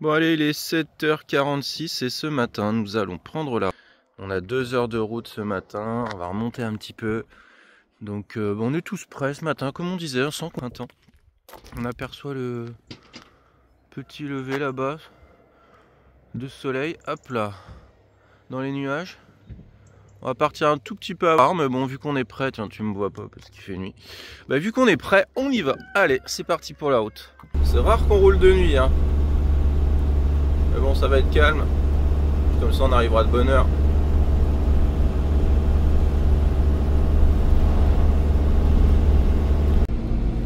Bon allez, il est 7h46 et ce matin nous allons prendre la... On a 2 heures de route ce matin, on va remonter un petit peu. Donc on est tous prêts ce matin, comme on disait, sans printemps. On aperçoit le petit lever là-bas de soleil, hop là, dans les nuages. On va partir un tout petit peu avant, mais bon, vu qu'on est prêt, tiens, tu me vois pas parce qu'il fait nuit. Bah, vu qu'on est prêt, on y va. Allez, c'est parti pour la route. C'est rare qu'on roule de nuit, hein. Mais bon, ça va être calme. Comme ça, on arrivera de bonne heure.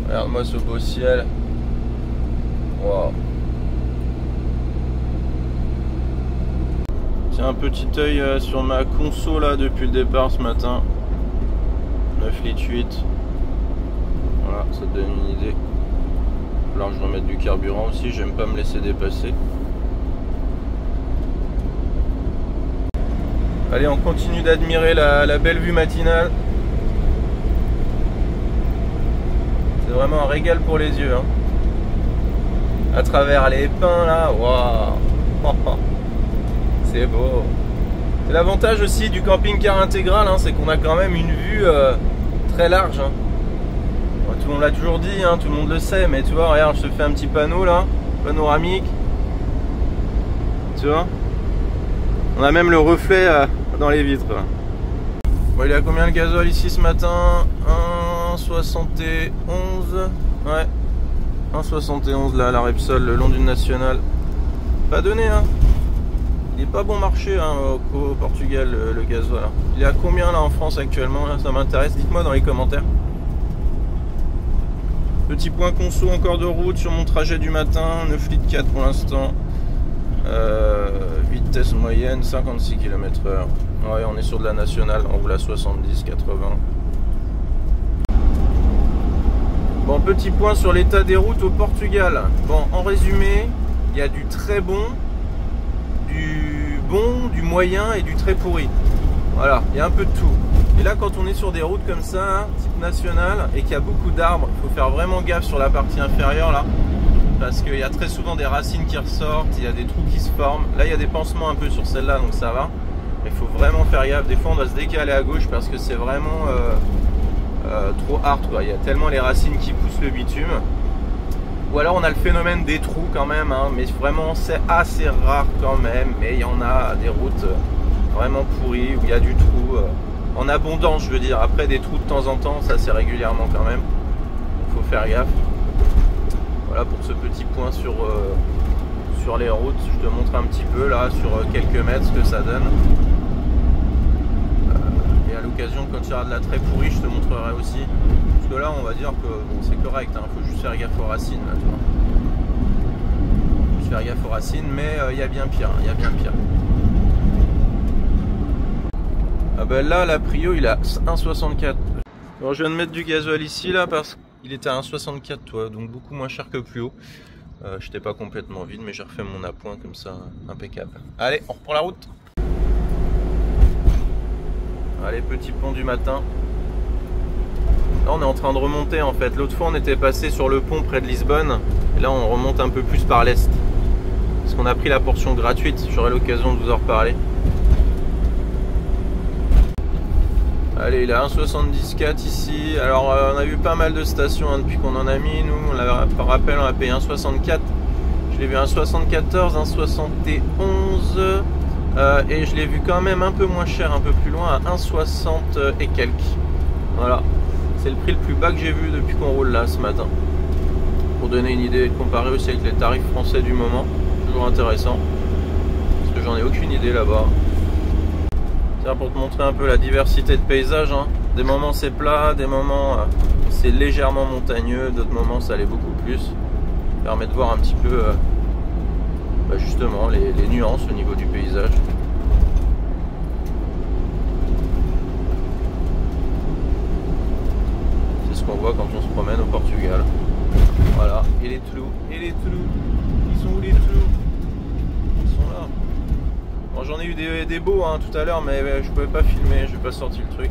Regarde-moi ce beau ciel. Waouh. Tiens, un petit œil sur ma conso là depuis le départ ce matin. 9 litres 8. Voilà, ça te donne une idée. Il va falloir que je remette du carburant aussi, j'aime pas me laisser dépasser. Allez, on continue d'admirer la belle vue matinale. C'est vraiment un régal pour les yeux, hein. À travers les pins là, waouh. C'est beau. C'est l'avantage aussi du camping-car intégral, hein, c'est qu'on a quand même une vue très large, hein. Bon, tout le monde l'a toujours dit, hein, tout le monde le sait, mais tu vois, regarde, je te fais un petit panneau là, panoramique. Tu vois, on a même le reflet dans les vitres. Bon, il est à combien le gasoil ici ce matin? 1,71. Ouais, 1,71 là à la Repsol, le long d'une nationale. Pas donné, hein. Il est pas bon marché, hein, au Portugal, le gasoil. Hein. Il est à combien là en France actuellement là, ça m'intéresse, dites-moi dans les commentaires. Petit point conso encore de route sur mon trajet du matin, 9 litres 4 pour l'instant. Vitesse moyenne 56 km/h. Ouais, on est sur de la nationale, on roule à 70, 80. Bon, petit point sur l'état des routes au Portugal. Bon, en résumé, il y a du très bon, du moyen et du très pourri. Voilà, il y a un peu de tout. Et là, quand on est sur des routes comme ça, hein, type nationale, et qu'il y a beaucoup d'arbres, il faut faire vraiment gaffe sur la partie inférieure là, parce qu'il y a très souvent des racines qui ressortent, il y a des trous qui se forment. Là, il y a des pansements un peu sur celle-là, donc ça va. Mais il faut vraiment faire gaffe. Des fois, on doit se décaler à gauche parce que c'est vraiment trop hard, quoi. Il y a tellement les racines qui poussent le bitume. Ou alors on a le phénomène des trous quand même, hein, mais vraiment c'est assez rare quand même. Mais il y en a des routes vraiment pourries où il y a du trou en abondance, je veux dire. Après des trous de temps en temps, ça c'est régulièrement quand même. Il faut faire gaffe. Voilà pour ce petit point sur les routes. Je te montre un petit peu là sur quelques mètres ce que ça donne. Et à l'occasion, quand il y aura de la très pourrie, je te montrerai aussi. Parce que là, on va dire que bon, c'est correct, hein, faut juste faire gaffe aux racines. Là, tu vois. Juste faire gaffe aux racines, mais il y a bien pire. Il y a bien pire. Ah ben là, la Prio, il a 1,64. Alors, je viens de mettre du gasoil ici là parce qu'il était à 1,64, toi, donc beaucoup moins cher que plus haut. Je n'étais pas complètement vide, mais j'ai refait mon appoint comme ça, impeccable. Allez, on reprend la route. Allez, petit pont du matin. Là, on est en train de remonter en fait. L'autre fois, on était passé sur le pont près de Lisbonne. Et là, on remonte un peu plus par l'est. Parce qu'on a pris la portion gratuite. J'aurai l'occasion de vous en reparler. Allez, il est à 1,74 ici. Alors, on a vu pas mal de stations hein, depuis qu'on en a mis. Nous, par rappel, on a payé 1,64. Je l'ai vu 1,74, 1,71. Et je l'ai vu quand même un peu moins cher, un peu plus loin, à 1,60 et quelques. Voilà. C'est le prix le plus bas que j'ai vu depuis qu'on roule là ce matin. Pour donner une idée, comparer aussi avec les tarifs français du moment. Toujours intéressant. Parce que j'en ai aucune idée là-bas. Pour te montrer un peu la diversité de paysages, hein. Des moments c'est plat, des moments c'est légèrement montagneux, d'autres moments ça l'est beaucoup plus. Ça permet de voir un petit peu justement les nuances au niveau du paysage. C'est ce qu'on voit quand on se promène au Portugal. Voilà, et les trous, ils sont où les trous? Ils sont là. Bon, j'en ai eu des beaux hein, tout à l'heure, mais je pouvais pas filmer, j'ai pas sorti le truc.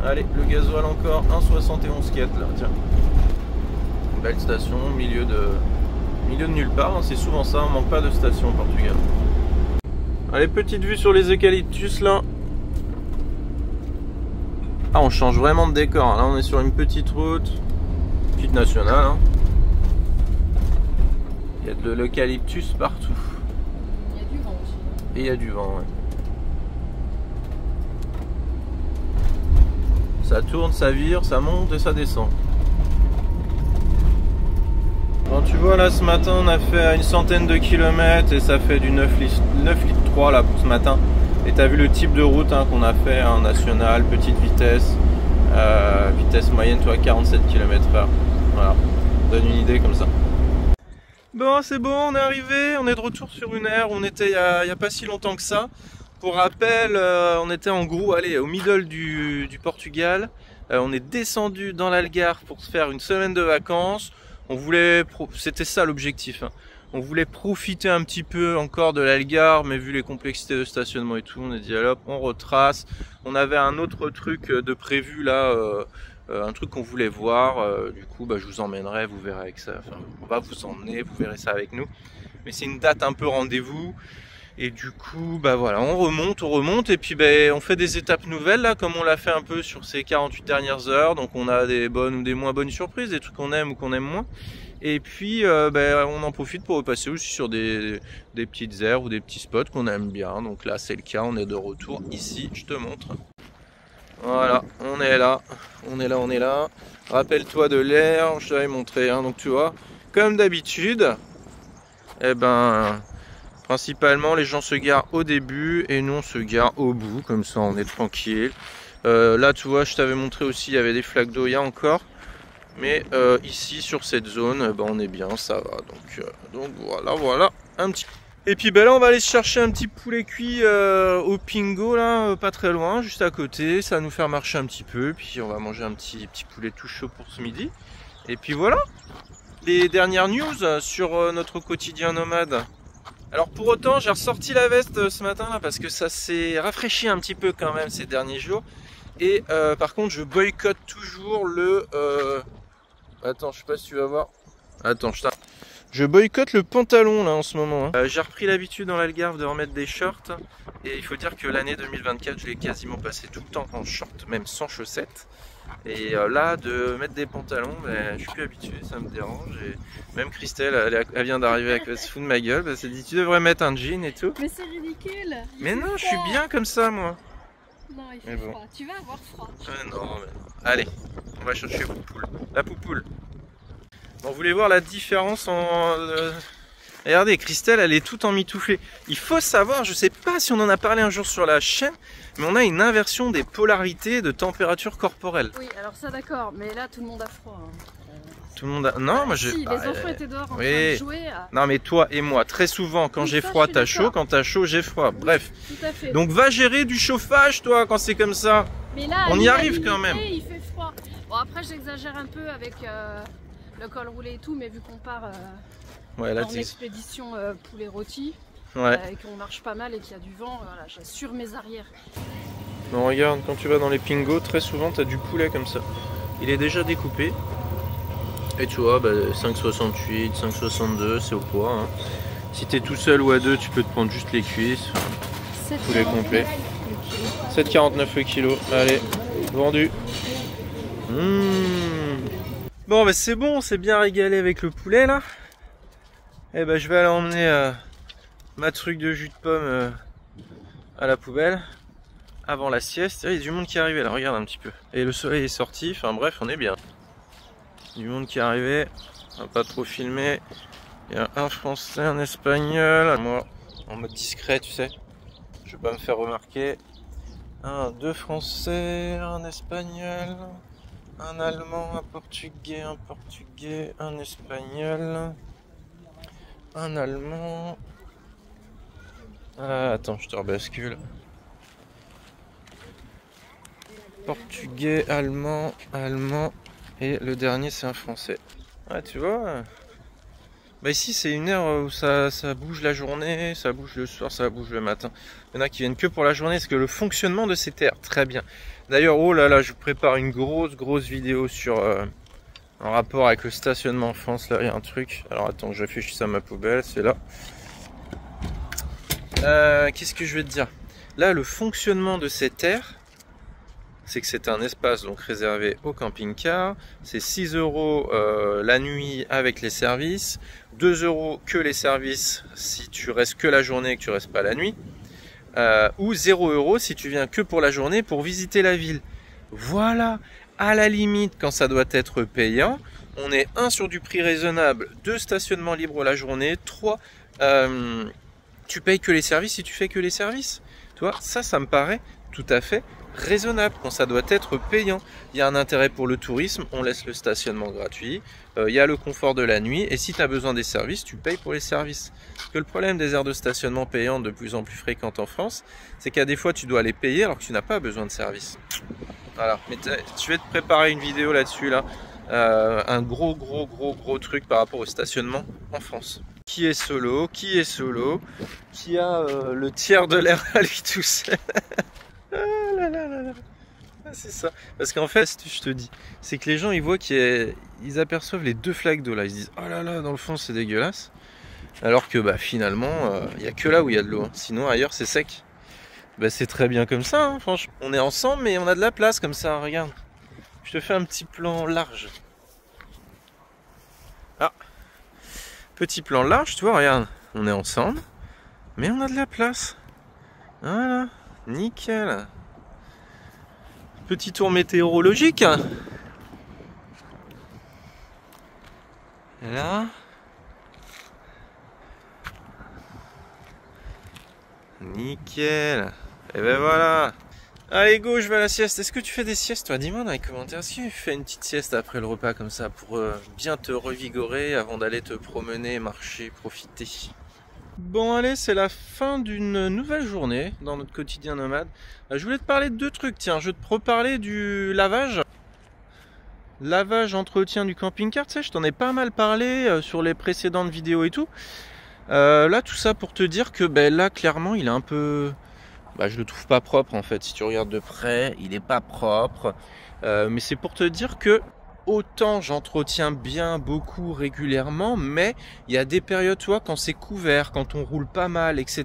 Allez, le gasoil encore, 1,71 km là, tiens. Belle station, milieu milieu de nulle part, hein, c'est souvent ça, on manque pas de station au Portugal. Allez, petite vue sur les eucalyptus là. Ah, on change vraiment de décor, là on est sur une petite route, petite nationale. Hein. Il y a de l'eucalyptus partout. Il y a du vent aussi. Et il y a du vent, ouais. Ça tourne, ça vire, ça monte et ça descend. Bon, tu vois là ce matin on a fait une centaine de kilomètres et ça fait du 9 litres 3 là pour ce matin. Et tu as vu le type de route hein, qu'on a fait, hein, national, petite vitesse, vitesse moyenne, toi 47 km/h. Voilà, donne une idée comme ça. Bon, c'est bon, on est arrivé, on est de retour sur une aire où on était il n'y a pas si longtemps que ça. Pour rappel, on était en gros allez, au middle du Portugal. On est descendu dans l'Algarve pour se faire une semaine de vacances. On voulait, c'était ça l'objectif. Hein. On voulait profiter un petit peu encore de l'Algarve, mais vu les complexités de stationnement et tout, on a dit allez hop, on retrace. On avait un autre truc de prévu là, un truc qu'on voulait voir. Du coup, bah, je vous emmènerai, vous verrez avec ça. Enfin, on va vous emmener, vous verrez ça avec nous. Mais c'est une date un peu rendez-vous. Et du coup, bah voilà, on remonte et puis bah, on fait des étapes nouvelles là, comme on l'a fait un peu sur ces 48 dernières heures. Donc on a des bonnes ou des moins bonnes surprises, des trucs qu'on aime ou qu'on aime moins. Et puis bah, on en profite pour repasser aussi sur des petites aires ou des petits spots qu'on aime bien. Donc là c'est le cas, on est de retour ici, je te montre. Voilà, on est là. Rappelle-toi de l'air, je t'avais montré. Hein, donc tu vois, comme d'habitude, eh ben... principalement, les gens se garent au début et nous on se gare au bout, comme ça on est tranquille. Là, tu vois, je t'avais montré aussi, il y avait des flaques d'eau, il y a encore. Mais ici, sur cette zone, on est bien, ça va. Donc voilà, un petit. Et puis là, on va aller chercher un petit poulet cuit au Pingo, là, pas très loin, juste à côté. Ça va nous faire marcher un petit peu. Puis on va manger un petit poulet tout chaud pour ce midi. Et puis voilà, les dernières news sur notre quotidien nomade. Alors pour autant, j'ai ressorti la veste ce matin là parce que ça s'est rafraîchi un petit peu quand même ces derniers jours. Et par contre, je boycotte toujours le... Attends, je sais pas si tu vas voir. Attends, je boycotte le pantalon là en ce moment. Hein. J'ai repris l'habitude dans l'Algarve de remettre des shorts. Et il faut dire que l'année 2024, je l'ai quasiment passé tout le temps en short, même sans chaussettes. Et là, de mettre des pantalons, je suis plus habitué, ça me dérange. Et même Christelle, elle vient d'arriver avec se fout de ma gueule. Elle s'est dit, tu devrais mettre un jean et tout. Mais c'est ridicule. Mais non, je suis bien comme ça, moi. Non, il fait froid. Tu vas avoir froid. Non, mais... Allez, on va chercher Poupoule. La Poupoule. Bon, vous voulez voir la différence en... Regardez, Christelle, elle est toute emmitouflée. Il faut savoir, je sais pas si on en a parlé un jour sur la chaîne, mais on a une inversion des polarités de température corporelle. Oui, alors ça d'accord, mais là tout le monde a froid. Hein. Tout le monde a... Non, moi je... Si, les enfants étaient dehors en train de jouer. Non mais toi et moi, très souvent, quand j'ai froid, t'as chaud, quand t'as chaud, j'ai froid. Bref. Tout à fait. Donc va gérer du chauffage, toi, quand c'est comme ça. Mais là, on y arrive quand même. Il fait froid. Bon, après j'exagère un peu avec le col roulé et tout, mais vu qu'on part en expédition poulet rôti, et qu'on marche pas mal et qu'il y a du vent, voilà, j'assure mes arrières. Non, regarde, quand tu vas dans les Pingo, très souvent tu as du poulet comme ça. Il est déjà découpé. Et tu vois, 5,68, 5,62, c'est au poids. Hein. Si tu es tout seul ou à deux, tu peux te prendre juste les cuisses. Poulet complet. 7,49 le kilo. Allez, vendu. Bon, c'est bon, on s'est bien régalé avec le poulet là. Et je vais aller emmener ma truc de jus de pomme à la poubelle avant la sieste. Il y a du monde qui est arrivé là, regarde un petit peu. Et le soleil est sorti, enfin bref, on est bien. Du monde qui est arrivé, on va pas trop filmer. Il y a un français, un espagnol. Moi, en mode discret, tu sais. Je vais pas me faire remarquer. Deux français, un espagnol, un allemand, un portugais, un espagnol, un allemand. Attends, je te rebascule. Portugais, allemand, et le dernier c'est un français. Ouais, tu vois. Ici c'est une heure où ça bouge la journée, ça bouge le soir, ça bouge le matin. Il y en a qui viennent que pour la journée, parce que le fonctionnement de ces terres, très bien. D'ailleurs, oh là là, je prépare une grosse vidéo sur en rapport avec le stationnement en France. Là, il y a un truc. Alors attends, je réfléchis à ma poubelle, c'est là. Qu'est-ce que je vais te dire? Là, le fonctionnement de cette aire, c'est que c'est un espace donc réservé au camping-car. C'est 6 € la nuit avec les services, 2 € que les services si tu restes que la journée et que tu restes pas la nuit, ou 0 € si tu viens que pour la journée pour visiter la ville. Voilà, à la limite, quand ça doit être payant, on est 1 sur du prix raisonnable, 2 stationnements libres la journée, 3 tu payes que les services si tu fais que les services. Tu vois, ça me paraît tout à fait raisonnable quand ça doit être payant. Il y a un intérêt pour le tourisme, on laisse le stationnement gratuit, il y a le confort de la nuit, et si tu as besoin des services, tu payes pour les services. Parce que le problème des aires de stationnement payantes de plus en plus fréquentes en France, c'est qu'à des fois tu dois les payer alors que tu n'as pas besoin de services. Voilà, mais je vais te préparer une vidéo là-dessus, là. Un gros truc par rapport au stationnement en France. Qui est solo, qui a le tiers de l'air à lui tout seul. C'est ça. Parce qu'en fait, je te dis, c'est que les gens ils voient qu'ils aperçoivent les 2 flaques d'eau là, ils se disent oh là là, dans le fond c'est dégueulasse. Alors que bah finalement, il n'y a que là où il y a de l'eau. Hein. Sinon ailleurs c'est sec. Bah, c'est très bien comme ça, hein, franchement. On est ensemble mais on a de la place comme ça, regarde. Je te fais un petit plan large. Ah, petit plan large, tu vois, regarde. On est ensemble, mais on a de la place. Voilà, nickel. Petit tour météorologique. Là. Nickel. Et ben voilà. Allez go, je vais à la sieste. Est-ce que tu fais des siestes toi? Dis-moi dans les commentaires. Est-ce que tu fais une petite sieste après le repas comme ça pour bien te revigorer avant d'aller te promener, marcher, profiter? Bon allez, c'est la fin d'une nouvelle journée dans notre quotidien nomade. Je voulais te parler de 2 trucs. Tiens, je vais te reparler du lavage. Lavage, entretien du camping-car. Tu sais, je t'en ai pas mal parlé sur les précédentes vidéos et tout. Là, tout ça pour te dire que ben, là, clairement, il est un peu... Bah, je le trouve pas propre en fait. Si tu regardes de près, il est pas propre. Mais c'est pour te dire que autant j'entretiens bien beaucoup régulièrement, mais il y a des périodes, toi, quand c'est couvert, quand on roule pas mal, etc.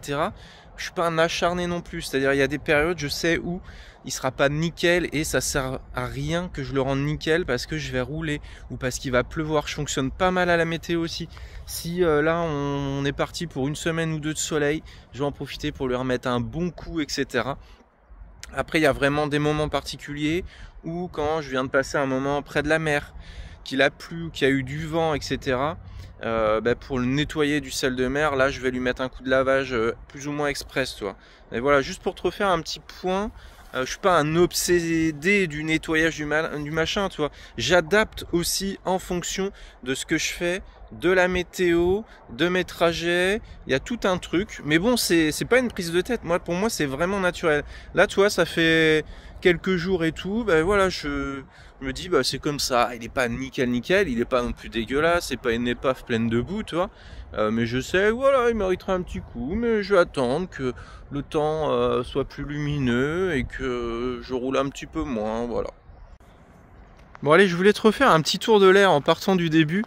Je suis pas un acharné non plus. C'est-à-dire, il y a des périodes, je sais où il sera pas nickel et ça sert à rien que je le rende nickel parce que je vais rouler ou parce qu'il va pleuvoir. Je fonctionne pas mal à la météo aussi. Si là on est parti pour 1 semaine ou 2 de soleil, je vais en profiter pour lui remettre un bon coup, etc. Après, il y a vraiment des moments particuliers où quand je viens de passer un moment près de la mer, qu'il a plu, qu'il y a eu du vent, etc. Pour le nettoyer du sel de mer, là je vais lui mettre un coup de lavage plus ou moins express, toi. Et voilà, juste pour te refaire un petit point. Je suis pas un obsédé du nettoyage du machin, tu vois. J'adapte aussi en fonction de ce que je fais, de la météo, de mes trajets. Il y a tout un truc. Mais bon, c'est pas une prise de tête. Pour moi, c'est vraiment naturel. Là, tu vois, ça fait quelques jours et tout. Ben voilà, je me dis, bah c'est comme ça. Il est pas nickel, il est pas non plus dégueulasse. C'est pas une épave pleine de boue, tu vois. Mais je sais, voilà, il mériterait un petit coup. Mais je vais attendre que le temps soit plus lumineux et que je roule un petit peu moins, voilà. Bon allez, je voulais te refaire un petit tour de l'air en partant du début,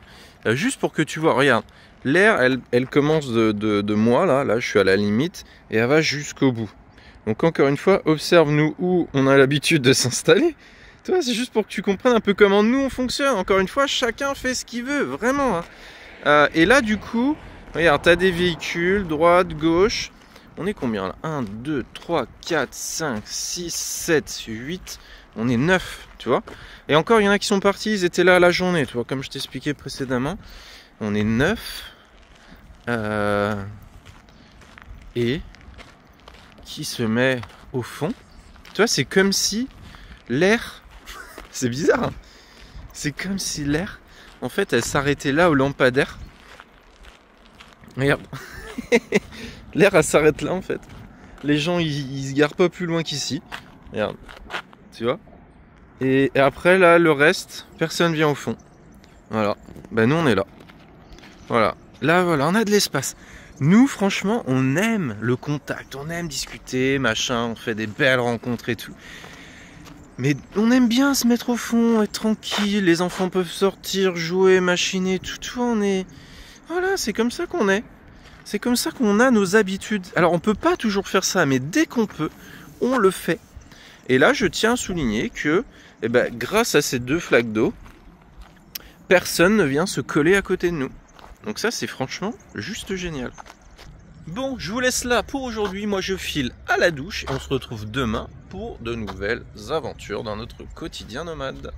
juste pour que tu vois, regarde, l'air, elle commence de moi, là je suis à la limite, et elle va jusqu'au bout. Donc encore une fois, observe-nous où on a l'habitude de s'installer. Tu vois, c'est juste pour que tu comprennes un peu comment nous on fonctionne. Encore une fois, chacun fait ce qu'il veut, vraiment. Hein. Et là, du coup, regarde, tu as des véhicules, droite, gauche. On est combien là? 1, 2, 3, 4, 5, 6, 7, 8. On est 9, tu vois. Et encore, il y en a qui sont partis, ils étaient là à la journée, tu vois, comme je t'expliquais précédemment. On est 9. Et qui se met au fond. Tu vois, c'est comme si l'air... c'est bizarre, hein, c'est comme si l'air, en fait, elle s'arrêtait là au lampadaire. Regarde. L'air, elle s'arrête là, en fait. Les gens, ils se garent pas plus loin qu'ici. Regarde. Tu vois? Et après, là, le reste, personne vient au fond. Voilà. Ben, nous, on est là. Voilà. Là, voilà, on a de l'espace. Nous, franchement, on aime le contact. On aime discuter, machin. On fait des belles rencontres et tout. Mais on aime bien se mettre au fond, être tranquille, les enfants peuvent sortir, jouer, machiner, tout, on est... Voilà, c'est comme ça qu'on est. C'est comme ça qu'on a nos habitudes. Alors on peut pas toujours faire ça, mais dès qu'on peut, on le fait. Et là, je tiens à souligner que, grâce à ces 2 flaques d'eau, personne ne vient se coller à côté de nous. Donc ça, c'est franchement juste génial. Bon, je vous laisse là pour aujourd'hui. Moi, je file à la douche et on se retrouve demain pour de nouvelles aventures dans notre quotidien nomade.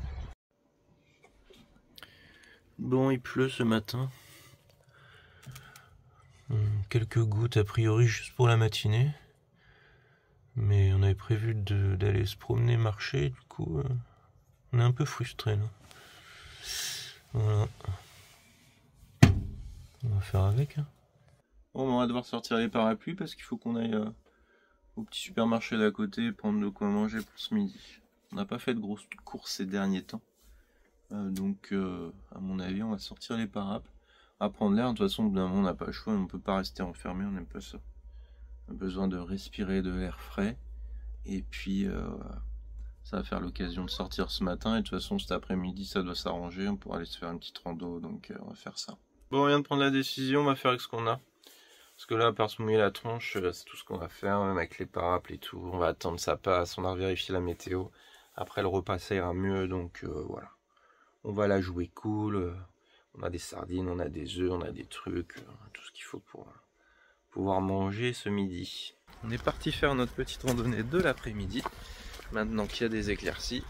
Bon, il pleut ce matin. Quelques gouttes a priori juste pour la matinée. Mais on avait prévu d'aller se promener, marcher. Du coup, on est un peu frustrés là. Voilà. On va faire avec. Bon, on va devoir sortir les parapluies parce qu'il faut qu'on aille au petit supermarché d'à côté et prendre de quoi manger pour ce midi. On n'a pas fait de grosses courses ces derniers temps. Donc, à mon avis, on va sortir les parapluies. À prendre l'air, de toute façon, on n'a pas le choix, on ne peut pas rester enfermé, on n'aime pas ça. On a besoin de respirer de l'air frais. Et puis, ça va faire l'occasion de sortir ce matin. Et de toute façon, cet après-midi, ça doit s'arranger. On pourra aller se faire une petite rando, donc on va faire ça. Bon, on vient de prendre la décision, on va faire avec ce qu'on a. Parce que là, à part se mouiller la tronche, c'est tout ce qu'on va faire, même avec les parapluies et tout. On va attendre ça passe, on va vérifier la météo. Après, le repas, ça ira mieux, donc voilà. On va la jouer cool. On a des sardines, on a des œufs, on a des trucs, tout ce qu'il faut pour pouvoir manger ce midi. On est parti faire notre petite randonnée de l'après-midi. Maintenant qu'il y a des éclaircies,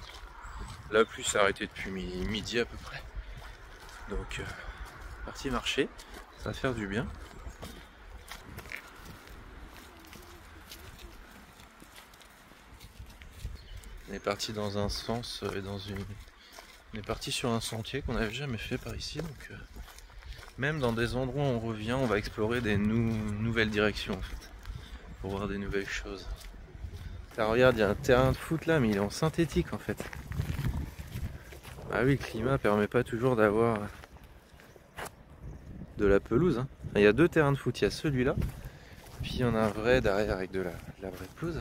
la pluie s'est arrêtée depuis midi à peu près. Donc, parti marcher, ça va faire du bien. On est parti dans un sens et on est parti sur un sentier qu'on n'avait jamais fait par ici, donc même dans des endroits où on revient, on va explorer des nouvelles directions en fait, pour voir des nouvelles choses. Là, regarde, il y a un terrain de foot là, mais il est en synthétique en fait. Ah oui, le climat permet pas toujours d'avoir de la pelouse. Hein. Il y a 2 terrains de foot, il y a celui-là, puis il y en a un vrai derrière avec de la vraie pelouse.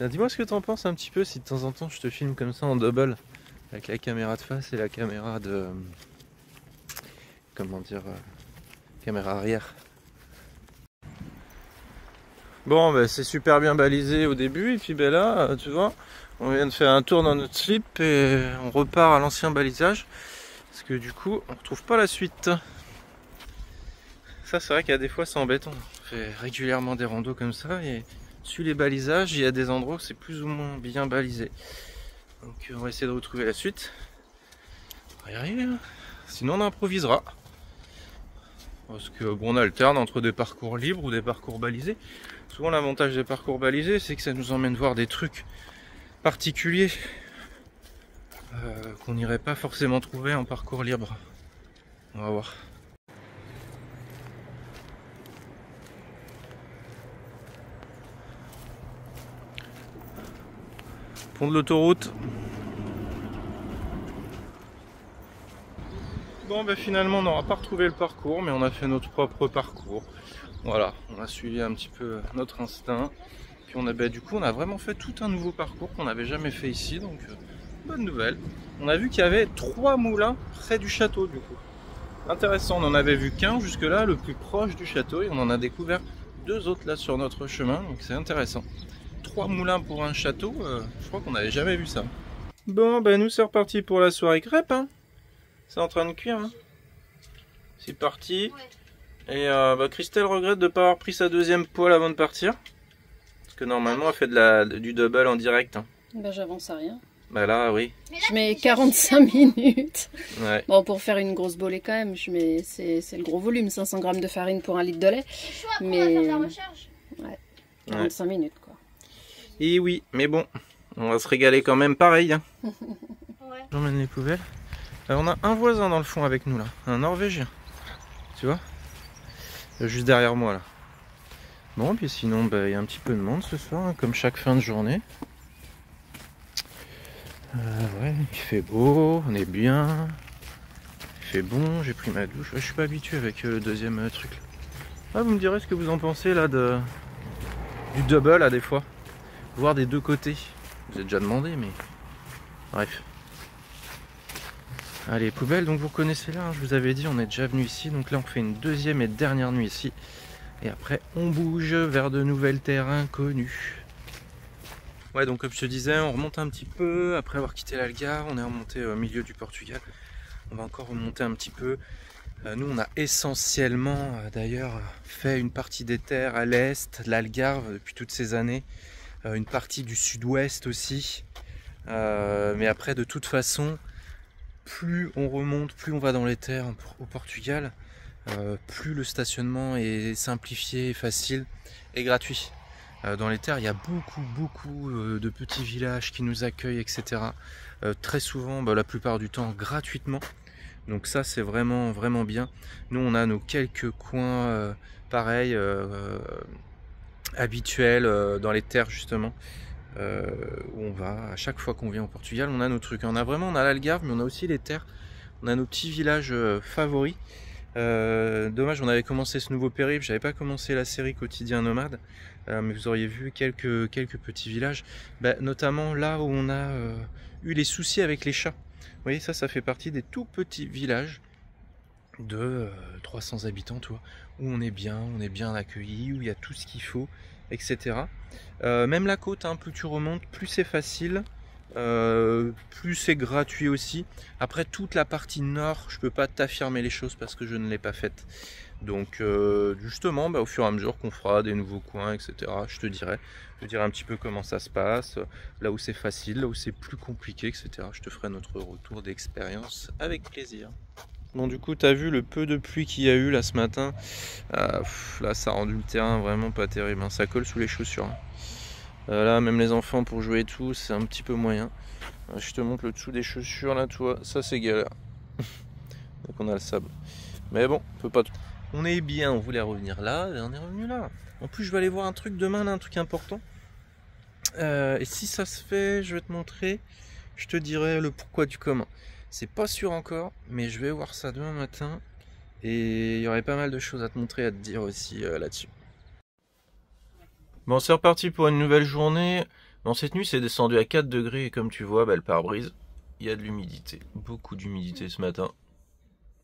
Dis-moi ce que t'en penses un petit peu si de temps en temps je te filme comme ça en double avec la caméra de face et la caméra de... comment dire... caméra arrière. Bon, c'est super bien balisé au début et puis là, tu vois, on vient de faire un tour dans notre slip et on repart à l'ancien balisage parce que du coup, on retrouve pas la suite. Ça, c'est vrai qu'il y a des fois c'est embêtant. On fait régulièrement des randos comme ça et... Sur les balisages, il y a des endroits où c'est plus ou moins bien balisé. Donc on va essayer de retrouver la suite. On va y arriver, hein. Sinon on improvisera. Parce que bon, on alterne entre des parcours libres ou des parcours balisés. Souvent l'avantage des parcours balisés, c'est que ça nous emmène voir des trucs particuliers qu'on n'irait pas forcément trouver en parcours libre. On va voir. Pont de l'autoroute. Bon, finalement on n'aura pas retrouvé le parcours, mais on a fait notre propre parcours. Voilà, on a suivi un petit peu notre instinct. Puis on a, du coup on a vraiment fait tout un nouveau parcours qu'on n'avait jamais fait ici, donc bonne nouvelle. On a vu qu'il y avait 3 moulins près du château du coup. Intéressant, on en avait vu qu'un jusque là, le plus proche du château, et on en a découvert 2 autres là sur notre chemin, donc c'est intéressant. 3 moulins pour un château, je crois qu'on n'avait jamais vu ça. Bon, nous c'est reparti pour la soirée crêpe, hein. C'est en train de cuire, hein. C'est parti. Ouais. Et Christelle regrette de ne pas avoir pris sa 2e poêle avant de partir. Parce que normalement elle fait du double en direct. Hein. J'avance à rien. Là, oui. Je mets 45 minutes. Ouais. Bon, pour faire une grosse bolée quand même, c'est le gros volume, 500 g de farine pour 1 litre de lait. Mais on va faire la recharge. Ouais, 45 minutes quoi. Et oui, mais bon, on va se régaler quand même pareil. Hein. Ouais. J'emmène les poubelles. On a un voisin dans le fond avec nous là, un Norvégien. Tu vois? Juste derrière moi là. Bon, puis sinon, y a un petit peu de monde ce soir, hein, comme chaque fin de journée. Ouais, il fait beau, on est bien. Il fait bon, j'ai pris ma douche. Je suis pas habitué avec le 2e truc. Ah, vous me direz ce que vous en pensez là du double là des fois. Voir des 2 côtés. vous avez déjà demandé, mais bref. Allez, poubelle, donc vous connaissez là, hein, je vous avais dit, on est déjà venu ici. Donc là, on fait une deuxième et dernière nuit ici. Et après, on bouge vers de nouvelles terres inconnues. Ouais, donc comme je te disais, on remonte un petit peu. Après avoir quitté l'Algarve, on est remonté au milieu du Portugal. On va encore remonter un petit peu. Nous, on a essentiellement, d'ailleurs, fait une partie des terres à l'est, l'Algarve, depuis toutes ces années. Une partie du sud-ouest aussi. Mais après, de toute façon, plus on remonte, plus on va dans les terres au Portugal, plus le stationnement est simplifié, facile et gratuit. Dans les terres, il y a beaucoup de petits villages qui nous accueillent, etc. Très souvent, la plupart du temps, gratuitement. Donc ça, c'est vraiment bien. Nous, on a nos quelques coins pareils, habituels dans les terres, justement. Où on va à chaque fois qu'on vient au Portugal, on a nos trucs. On a l'Algarve, mais on a aussi les terres. On a nos petits villages favoris. Dommage, on avait commencé ce nouveau périple, j'avais pas commencé la série Quotidien Nomade, mais vous auriez vu quelques petits villages, notamment là où on a eu les soucis avec les chats. Vous voyez, ça fait partie des tout petits villages de 300 habitants, tu vois, où on est bien accueilli, où il y a tout ce qu'il faut, etc. Même la côte, hein, plus tu remontes, plus c'est facile, plus c'est gratuit aussi. Après, toute la partie nord, je peux pas t'affirmer les choses parce que je ne l'ai pas faite. Donc justement, au fur et à mesure qu'on fera des nouveaux coins, etc., je te dirai un petit peu comment ça se passe, là où c'est facile, là où c'est plus compliqué, etc. Je te ferai notre retour d'expérience avec plaisir. Bon, du coup, tu as vu le peu de pluie qu'il y a eu là ce matin. Là, ça a rendu le terrain vraiment pas terrible, hein. Ça colle sous les chaussures, hein. Là, même les enfants pour jouer et tout, c'est un petit peu moyen. Je te montre le dessous des chaussures là, toi, ça c'est galère. Donc on a le sable. Mais bon, on peut pas tout. On est bien, on voulait revenir là, et on est revenu là. En plus, je vais aller voir un truc demain, là, un truc important. Et si ça se fait, je vais te montrer, je te dirai le pourquoi du comment. C'est pas sûr encore, mais je vais voir ça demain matin. Et il y aurait pas mal de choses à te montrer, à te dire aussi là-dessus. Bon, c'est reparti pour une nouvelle journée. Bon, cette nuit, c'est descendu à 4 degrés. Et comme tu vois, le pare-brise, il y a de l'humidité. Beaucoup d'humidité ce matin.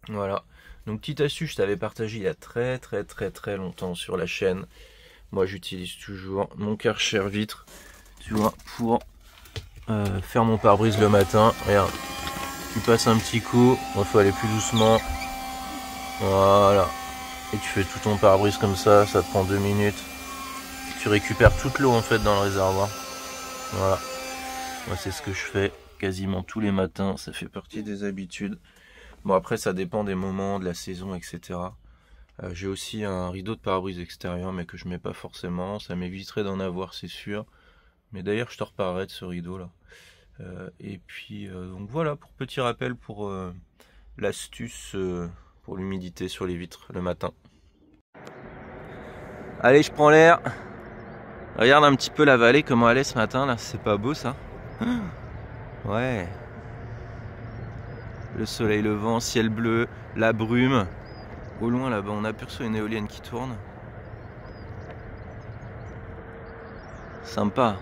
Voilà. Donc, petite astuce, je t'avais partagé il y a très longtemps sur la chaîne. Moi, j'utilise toujours mon Karcher vitre, tu vois, pour faire mon pare-brise le matin. Regarde. Tu passes un petit coup, il faut aller plus doucement. Voilà. Et tu fais tout ton pare-brise comme ça te prend 2 minutes. Tu récupères toute l'eau en fait dans le réservoir. Voilà. Moi c'est ce que je fais quasiment tous les matins, ça fait partie des habitudes. Bon, après ça dépend des moments, de la saison, etc. J'ai aussi un rideau de pare-brise extérieur mais que je mets pas forcément. Ça m'éviterait d'en avoir, c'est sûr. Mais d'ailleurs je te reparlerai de ce rideau là. Et puis donc voilà, pour petit rappel pour l'astuce pour l'humidité sur les vitres le matin. Allez, je prends l'air. Regarde un petit peu la vallée, comment elle est ce matin là, c'est pas beau ça? Ouais. Le soleil levant, ciel bleu, la brume. Au loin là-bas, on aperçoit une éolienne qui tourne. Sympa.